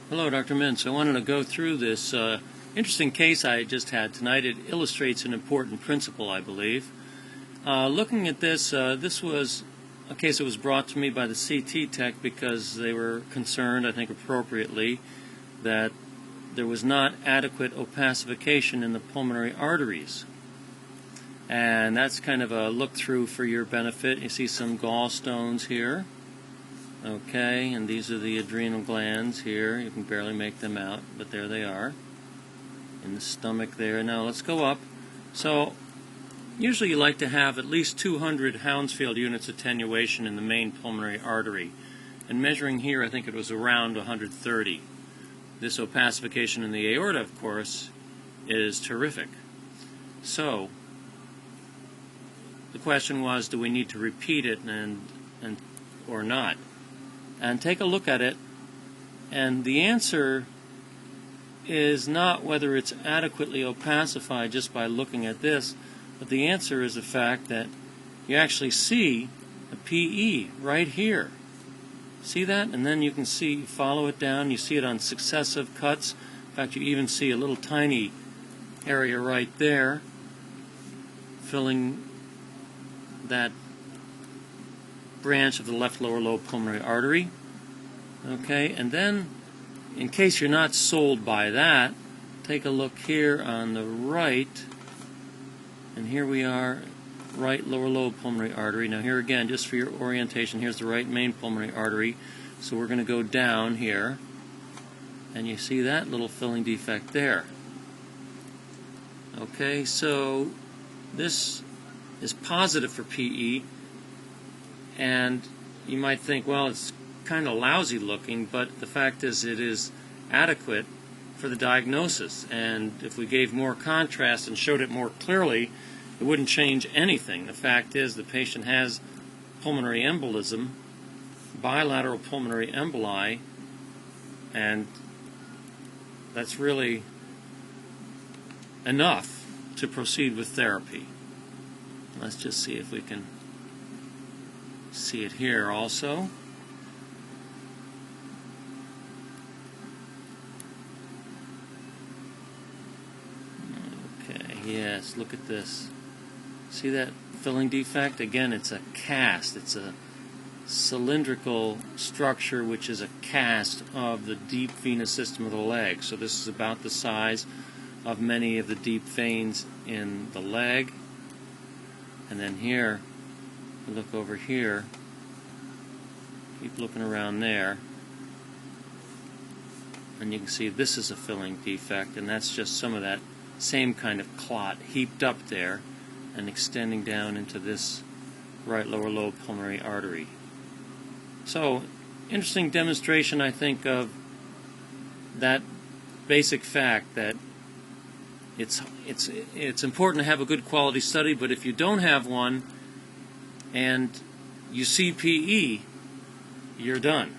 Hello, Dr. Mintz. I wanted to go through this interesting case I just had tonight. It illustrates an important principle, I believe. Looking at this, this was a case that was brought to me by the CT tech because they were concerned, I think appropriately, that there was not adequate opacification in the pulmonary arteries. And that's kind of a look-through for your benefit. You see some gallstones here. Okay, and these are the adrenal glands here. You can barely make them out, but there they are. In the stomach there. Now let's go up. So, usually you like to have at least 200 Hounsfield units attenuation in the main pulmonary artery. And measuring here, I think it was around 130. This opacification in the aorta, of course, is terrific. So, the question was, do we need to repeat it or not? And take a look at it, and the answer is not whether it's adequately opacified just by looking at this, but the answer is the fact that you actually see a PE right here. See that? And then you can see, follow it down, you see it on successive cuts. In fact, you even see a little tiny area right there filling that branch of the left lower lobe pulmonary artery. Okay, and then in case you're not sold by that, take a look here on the right, and here we are, right lower lobe pulmonary artery. Now here again, just for your orientation, here's the right main pulmonary artery, so we're going to go down here, and you see that little filling defect there. Okay, so this is positive for PE, and you might think, well, it's kind of lousy looking, but the fact is it is adequate for the diagnosis. And if we gave more contrast and showed it more clearly, it wouldn't change anything. The fact is the patient has pulmonary embolism, bilateral pulmonary emboli, and that's really enough to proceed with therapy. Let's just see if we can see it here also. Okay, yes, look at this. See that filling defect? Again, it's a cast. It's a cylindrical structure which is a cast of the deep venous system of the leg. So this is about the size of many of the deep veins in the leg. And then here, look over here, keep looking around there, and you can see this is a filling defect, and that's just some of that same kind of clot heaped up there and extending down into this right lower lobe pulmonary artery. So, interesting demonstration, I think, of that basic fact that it's important to have a good quality study, but if you don't have one and you see PE, you're done.